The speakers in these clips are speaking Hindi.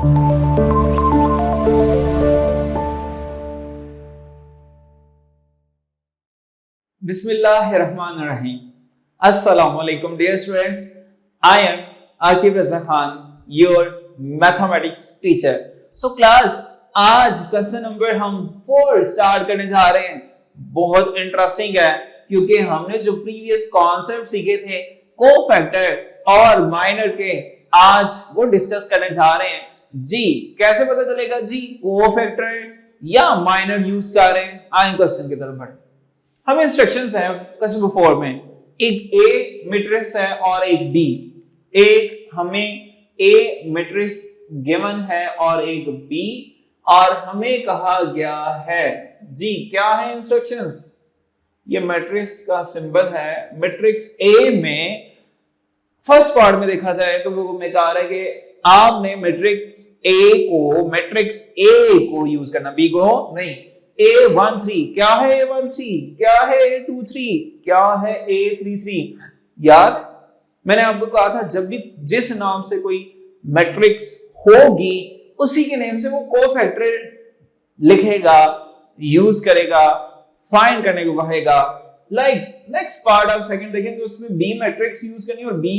Bismillahirrahmanirrahim. Assalamu alaikum dear students. I am Akib Raza Khan, your mathematics teacher. So class, आज क्वेश्चन नंबर हम 4 स्टार्ट करने जा रहे हैं। बहुत इंटरेस्टिंग है क्योंकि हमने जो प्रीवियस कॉन्सेप्ट सीखे थे कोफैक्टर और माइनर के, आज वो डिस्कस करने जा रहे हैं। जी कैसे पता चलेगा जी कोफैक्टर या माइनर यूज कर रहे हैं? आइए क्वेश्चन की तरफ बढ़े। हमें इंस्ट्रक्शंस है क्वेश्चन नंबर 4 में, एक ए मैट्रिक्स है और एक बी। एक हमें ए मैट्रिक्स गिवन है और एक बी, और हमें कहा गया है जी क्या है इंस्ट्रक्शंस। ये मैट्रिक्स का सिंबल है। मैट्रिक्स ए में फर्स्ट पार्ट में देखा जाए तो वो हमें कहा है कि आपने मैट्रिक्स ए को यूज करना, बी को नहीं। A13 क्या है? A13 क्या है? A23 क्या है? A33। यार मैंने आपको कहा था जब भी जिस नाम से कोई मैट्रिक्स होगी उसी के नेम से वो कोफैक्टर लिखेगा, यूज करेगा, फाइंड करने को कहेगा। लाइक नेक्स्ट पार्ट आप सेकंड देखेंगे उसमें बी मैट्रिक्स यूज करनी और बी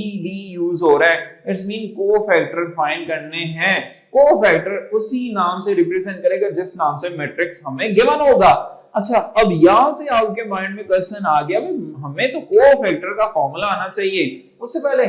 यूज हो रहा है। इट्स मीन कोफैक्टर फाइंड करने हैं। कोफैक्टर उसी नाम से रिप्रेजेंट करेगा जिस नाम से मैट्रिक्स हमें गिवन होगा। अच्छा, अब यहां से आपके माइंड में क्वेश्चन आ गया, हमें तो कोफैक्टर का फॉर्मूला आना चाहिए। उससे पहले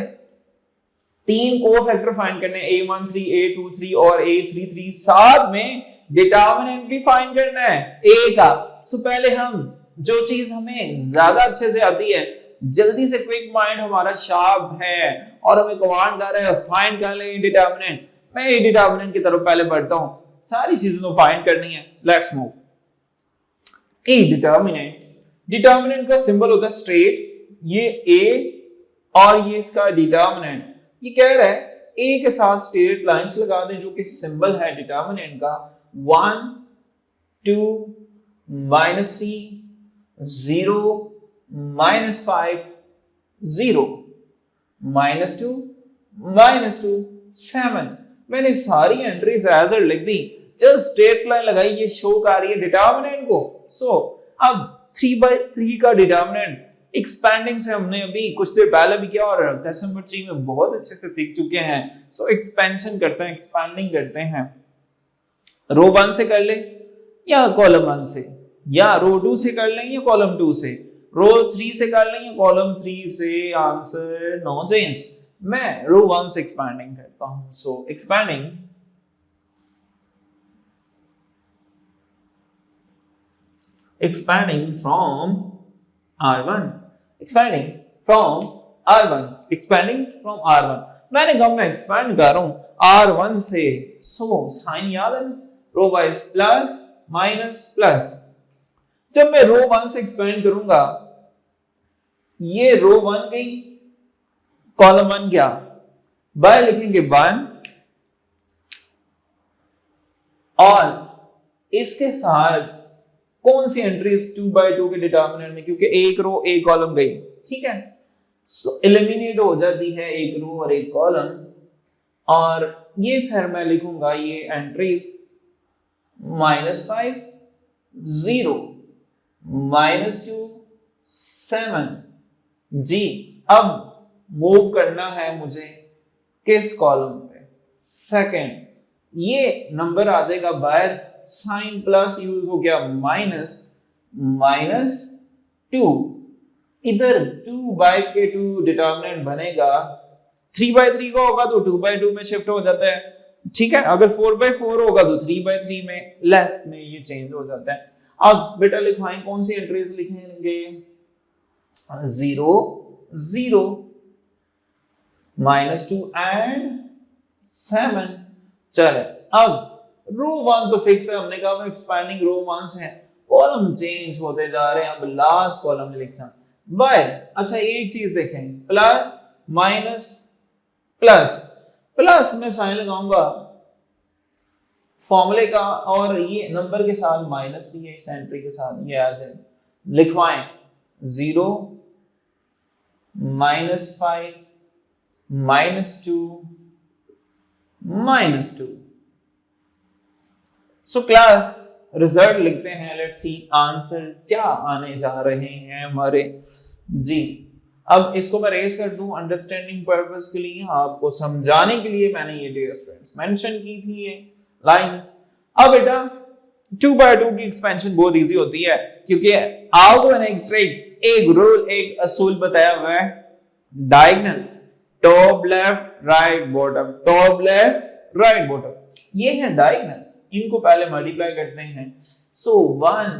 3 कोफैक्टर फाइंड करने, A13, A23 और A33। साथ में डिटरमिनेंट भी फाइंड करना है A का। सो पहले हम जो चीज हमें ज्यादा अच्छे से आती है, जल्दी से क्विक माइंड हमारा शार्प है और हमें कमांड कर रहा है फाइंड कर ले डिटरमिनेंट। मैं ये डिटरमिनेंट की तरफ पहले बढ़ता हूं, सारी चीजें तो फाइंड करनी है। Let's move. ए डिटरमिनेंट का सिंबल होता है स्ट्रेट, ये ए और ये इसका डिटरमिनेंट। ये कह रहा है ए के साथ स्ट्रेट लाइंस लगा दें जो कि सिंबल है डिटरमिनेंट का। 1 2 -3 0 -5 0 -2 -2 7। मैंने सारी एंट्रीज एज इट लिख दी, जस्ट स्ट्रेट लाइन लगाई, ये शो कर रही है डिटरमिनेंट को। सो अब 3/3 का डिटरमिनेंट एक्सपेंडिंग से हमने अभी कुछ देर पहले भी किया और क्वेश्चन नंबर 3 में बहुत अच्छे से सीख चुके हैं। सो एक्सपेंशन करते हैं, एक्सपेंडिंग करते हैं। रो 1 से कर ले या कॉलम 1 से, या रो 2 से कर लें या कॉलम 2 से, रो 3 से कर लें या कॉलम 3 से। Answer no change. मैं रो 1 से एक्सपेंडिंग करता हूं। So expanding from R1, expanding from R1। मैंने कहा मैं एक्सपेंड कर रहा हूं R1 से। सो साइन याद है, row wise plus minus plus. जब मैं रो 1 से एक्सपेंड करूंगा, ये रो 1 गई, कॉलम 1 गया, बाय लिखेंगे 1 और इसके साथ कौन सी एंट्रीज 2/2 के डिटरमिनेंट में, क्योंकि एक रो एक कॉलम गई, ठीक है। सो एलिमिनेट हो जाती है एक रो और एक कॉलम, और ये फिर मैं लिखूंगा ये एंट्रीज -5 0 -2 7। जी अब मूव करना है मुझे किस कॉलम पे? सेकंड। ये नंबर आ जाएगा बाहर, साइन प्लस यूज हो गया -2। इधर 2/2 डिटरमिनेंट बनेगा, 3/3 का होगा तो 2/2 में शिफ्ट हो जाता है, ठीक है। अगर 4/4 होगा तो 3/3 में, लेस में ये चेंज हो जाता है। अब बेटा लिखवाएं, कौन सी एंट्रीज लिखेंगे? 0 0 -2 एंड 7। चले अब रो 1 तो फिक्स है, हमने कहा एक्सपेंडिंग रो 1 से। कॉलम चेंज होते जा रहे हैं, अब लास्ट कॉलम में लिखना बाय। अच्छा एक चीज देखें, प्लस माइनस प्लस, प्लस में साइन लगाऊंगा फॉर्मूले का, और ये नंबर के साथ माइनस भी है इस एंट्री के साथ, ये ऐसे लिखवाएं 0 -5 -2 -2। सो क्लास रिजल्ट लिखते हैं, लेट्स सी आंसर क्या आने जा रहे हैं हमारे। जी अब इसको मैं रेज कर दूं अंडरस्टैंडिंग पर्पस के लिए, आपको समझाने के लिए मैंने ये डियर स्टूडेंट्स मेंशन की थी ये लाइंस। अब बेटा 2/2 की एक्सपेंशन बहुत इजी होती है, क्योंकि आपको मैंने एक ट्रिक, एक रूल, एक असूल बताया हुआ है, diagonal top left right bottom, top left right bottom, ये है डायगोनल, इनको पहले मल्टीप्लाई करते हैं। So 1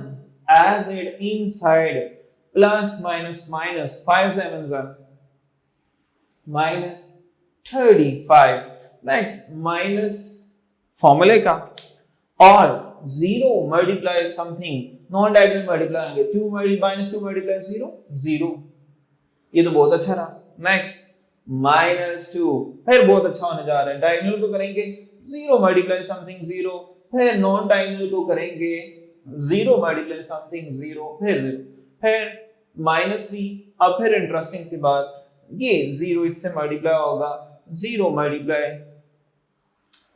as it inside plus minus minus 5 7 minus 35, next minus फॉर्मूले का, और 0 multiply something non diagonal multiply होंगे, 2 माइनस 2 मल्टीप्लाई 0 0, ये तो बहुत अच्छा रहा। नेक्स्ट -2, फिर बहुत अच्छा होने जा रहा है, डायगोनल को करेंगे 0 मल्टीप्लाई समथिंग 0, फिर नॉन डायगोनल को करेंगे 0 मल्टीप्लाई समथिंग 0, फिर 0, फिर -3, अब फिर इंटरेस्टिंग सी बात, ये 0 इससे मल्टीप्लाई होगा, 0 मल्टीप्लाई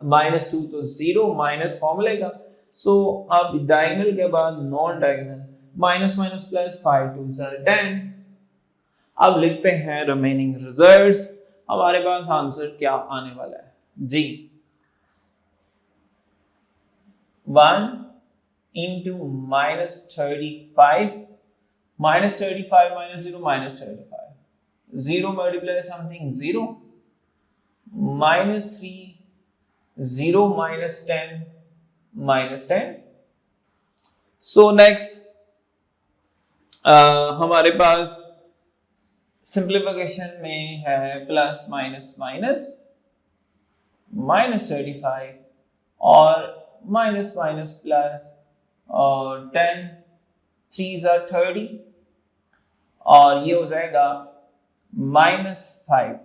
-2 तो 0 माइनस फॉर्मूले का। सो अब डायगोनल के बाद non diagonal, minus minus plus 5 2 10। अब लिखते हैं रिमेनिंग रिजल्ट्स, हमारे पास आंसर क्या आने वाला है जी। 1 into -35, -35 minus 0 -35, 0 multiply something 0, -3, 0 minus 10 -10। So next हमारे पास सिंप्लीफिकेशन में है प्लस माइनस माइनस -35 और माइनस माइनस प्लस और 10, 3s are 30 और ये हो जाएगा -5।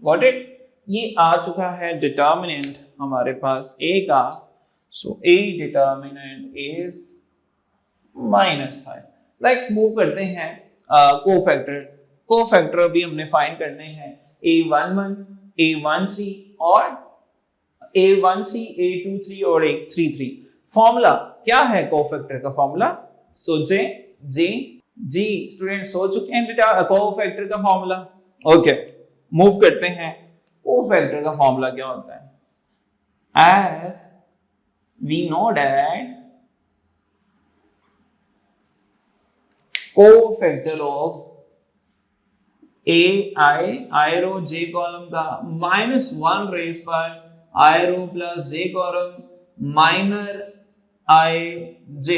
Got it? ये आ चुका है डिटर्मिनेंट हमारे पास a का। सो a determinant is -5। Let's move करते हैं कोफैक्टर। कोफैक्टर भी हमने फाइंड करने हैं, a11, a13 और a13, a23 और a33। फॉर्मूला क्या है कोफैक्टर का फॉर्मूला? सोचे जी स्टूडेंट सोच चुके हैं बेटा कोफैक्टर का फॉर्मूला? ओके मूव करते हैं। कोफैक्टर का फॉर्मूला क्या होता है? as we know that cofactor of i row j column का -1 रेज पर i row plus j column minor i j।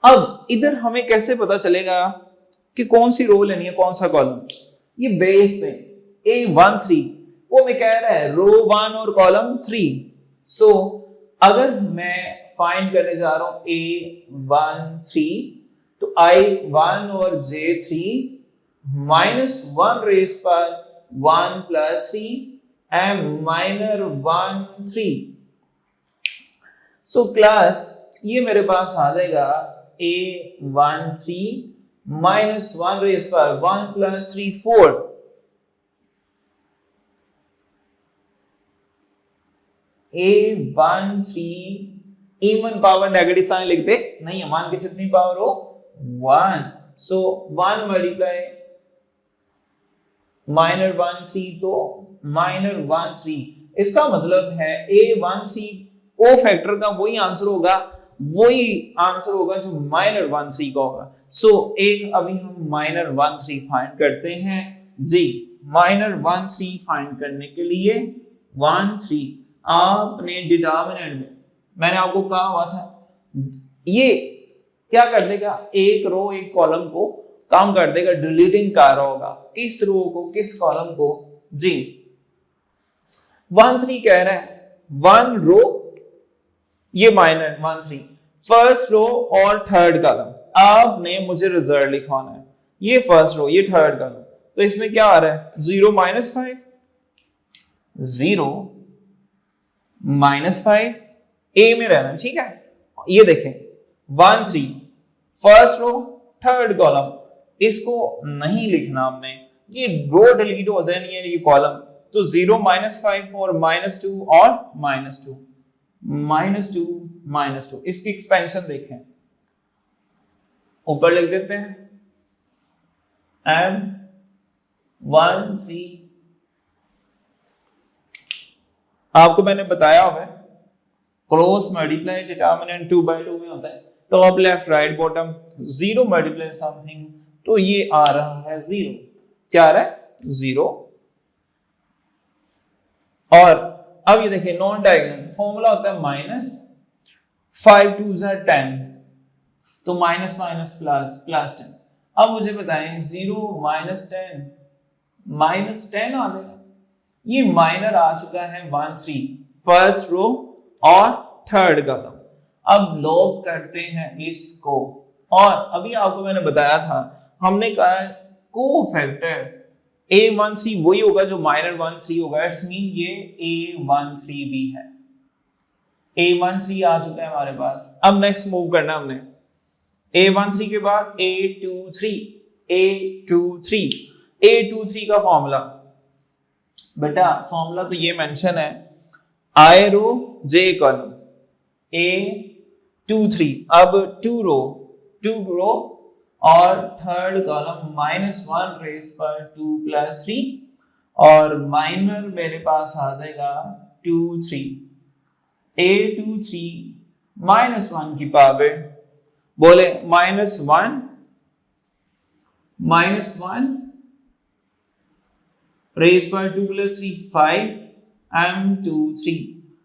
अब इधर हमें कैसे पता चलेगा कि कौन सी रो लेनी है, कौन सा कॉलम? ये बेस में a13 वो मैं कह रहा है रो 1 और कॉलम 3। सो अगर मैं फाइंड करने जा रहा हूं a13 तो i1 और j3 -1 रेज पर 1 plus 3 M minor 1 3। So class ये मेरे पास आ जाएगा a13 -1 रेज पर 1 plus 3 4। a13 even power negative sign लिखते नहीं, मान के जितनी पावर हो 1। सो 1 मल्टीप्लाई -13 तो -13। इसका मतलब है a13 कोफैक्टर का वही आंसर होगा जो -13 का होगा। सो एक अभी हम -13 फाइंड करते हैं जी। -13 फाइंड करने के लिए 13 आपने डिटर्मिनेंट में मैंने आपको कहा हुआ था ये क्या कर देगा, एक रो एक कॉलम को काम कर देगा, डिलीटिंग कर रहा होगा किस रो को किस कॉलम को जी। 13 कह रहा है 1 रो ये -13 फर्स्ट रो और थर्ड कॉलम। आपने मुझे रिजल्ट लिखवाना है, ये फर्स्ट रो ये थर्ड कॉलम, तो इसमें क्या आ रहा है 0 -5 0 -5 ए में रहना, ठीक है। ये देखें 13 फर्स्ट रो थर्ड कॉलम, इसको नहीं लिखना हमने, ये रो डिलीट हो जानी है ये कॉलम। तो 0 -5 और -2 और -2 -2 इसकी एक्सपेंशन देखें, ऊपर लिख देते हैं M13। आपको मैंने बताया हुआ है क्रॉस मल्टीप्लाई डिटरमिनेंट 2/2 में होता है, top left right bottom 0 multiply something, तो ये आ रहा है 0। क्या आ रहा है 0। और अब ये देखिए नॉन डायगोनल फॉर्मूला होता है -5 2 10, तो माइनस माइनस प्लस प्लस 10। अब मुझे बताएं 0 -10 -10 आ जाएगा। ये माइनर आ चुका है 1 3 फर्स्ट रो और थर्ड कॉलम। अब लॉग करते हैं इसको, और अभी आपको मैंने बताया था, हमने कहा कोफैक्टर A13 वही होगा जो -13 होगा, इट्स मीन ये A13 भी है। A13 आ चुका है हमारे पास। अब नेक्स्ट मूव करना हमने A13 के बाद A23 का फॉर्मूला, बेटा फॉर्मूला तो ये मेंशन है, I row J column A23, अब 2 रो और थर्ड कॉलम -1 रेस पर 2 + 3, और माइनर मेरे पास आ जाएगा 2 3। A23 -1 की पावर बोले -1 रेस पर 2 + 3 5 M23,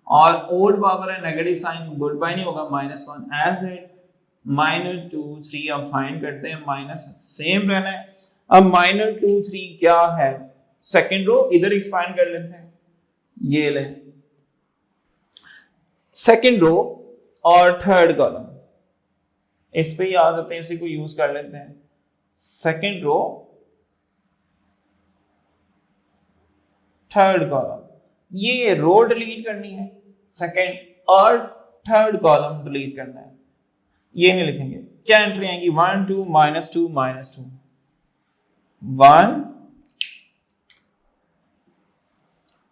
और ओड पावर है नेगेटिव साइन, गुड बाय नहीं होगा, -1 एज इट -2 3। अब फाइंड करते हैं, माइनस सेम रहना है। अब -2 3 क्या है, सेकंड रो इधर एक्सपांड कर लेते हैं, ये ले सेकंड रो और थर्ड कॉलम, इस पे ही आ जाते हैं, इसी को यूज कर लेते हैं। सेकंड रो थर्ड कॉलम, ये रो डिलीट करनी है, सेकंड और थर्ड कॉलम डिलीट करना है, ये नहीं लिखेंगे। क्या एंट्री आएंगी 1 2 -2 -2 1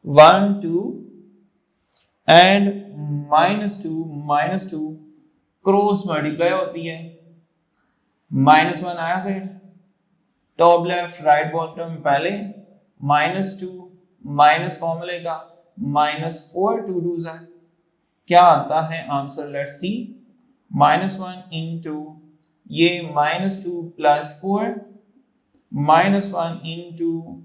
1 2 एंड -2 क्रॉस मल्टीप्लाई होती है, -1 आया से टॉप लेफ्ट राइट बॉटम पहले -2 माइनस फॉर्मूले का -4 2 2 क्या आता है आंसर, लेट्स सी। -1 इंटू ये -2 + 4 -1 इंटू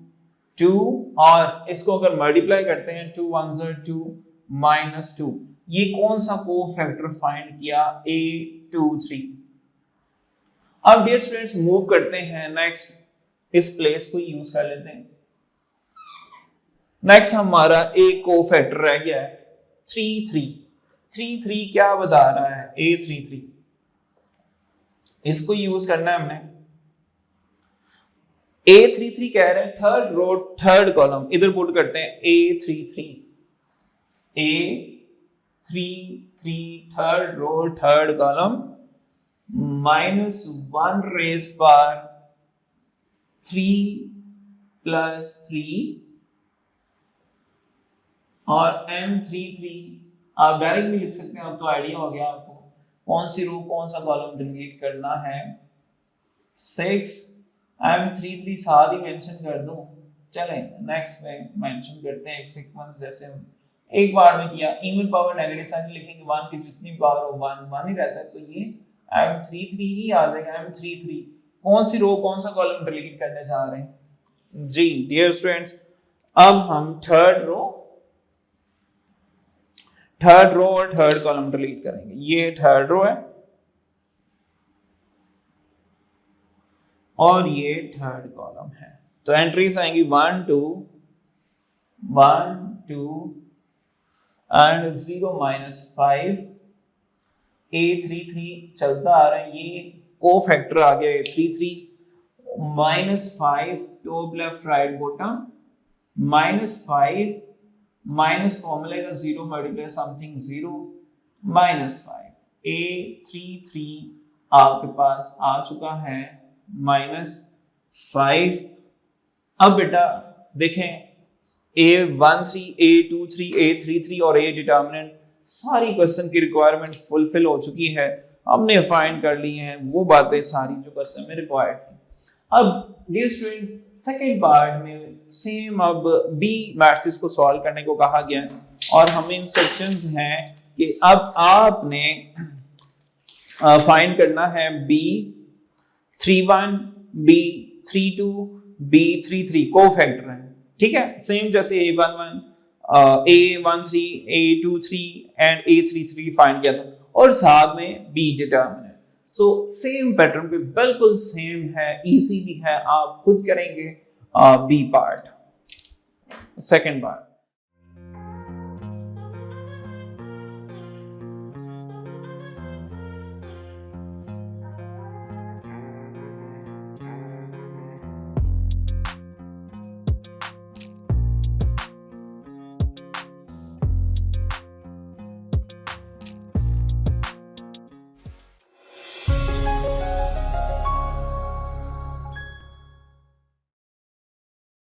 2, और इसको अगर मल्टीप्लाई करते हैं 2 1 2 -2, ये कौन सा कोफैक्टर फाइंड किया, A23। अब डियर स्टूडेंट्स मूव करते हैं नेक्स्ट, इस प्लेस को यूज कर लेते हैं। नेक्स्ट हमारा एक कोफैक्टर रह गया है 3 3 3 3 क्या बता रहा है, A33, इसको यूज करना है हमने। A33 कह रहे हैं थर्ड रो थर्ड कॉलम, इधर पुट करते हैं A33 third row third column -1 raise पर 3 + 3 और M33, आप डायरेक्ट भी लिख सकते हैं, अब तो आइडिया हो गया आपको कौन सी रो कौन सा कॉलम डिलीट करना है। 6 M33 साथ ही मेंशन कर दूं, चलें नेक्स्ट में मेंशन करते हैं एक सीक्वेंस, जैसे हम एक बार में किया, इवन पावर नेगेटिव साइन लिखेंगे, 1 की जितनी पावर हो 1 ही रहता है, तो ये M33 ही आ जाएगा। M33 कौन सी रो कौन सा कॉलम डिलीट करने जा रहे हैं जी डियर स्टूडेंट्स। अब हम थर्ड रो और थर्ड कॉलम डिलीट करेंगे, ये थर्ड रो है और ये थर्ड कॉलम है, तो एंट्रीज आएंगी 1 2 एंड 0 -5। A33 चलता आ रहा है, ये कोफैक्टर आ गया A33, -5 top left right bottom -5 minus फॉर्मूले का 0 मल्टीप्लाई समथिंग 0 -5। A33 आपके पास आ चुका है -5। अब बेटा देखें A13 A23 A33 और A डिटर्मिनेंट सारी क्वेश्चन की रिक्वायरमेंट फुलफिल हो चुकी है, हमने फाइंड कर ली हैं वो बातें सारी जो क्वेश्चन में रिक्वायर्ड थी। अब डियर स्टूडेंट सेकंड पार्ट में सेम अब बी मैट्रिक्स को सॉल्व करने को कहा गया है और हमें इंस्ट्रक्शंस हैं कि अब आपने फाइंड करना है B31 B32 B33 कोफैक्टर है, ठीक है, सेम जैसे A11 A13 A23 and A33 find किया था और साथ में B determinant. So same pattern पे बिल्कुल सेम है, इजी भी है, आप खुद करेंगे बी पार्ट। Second part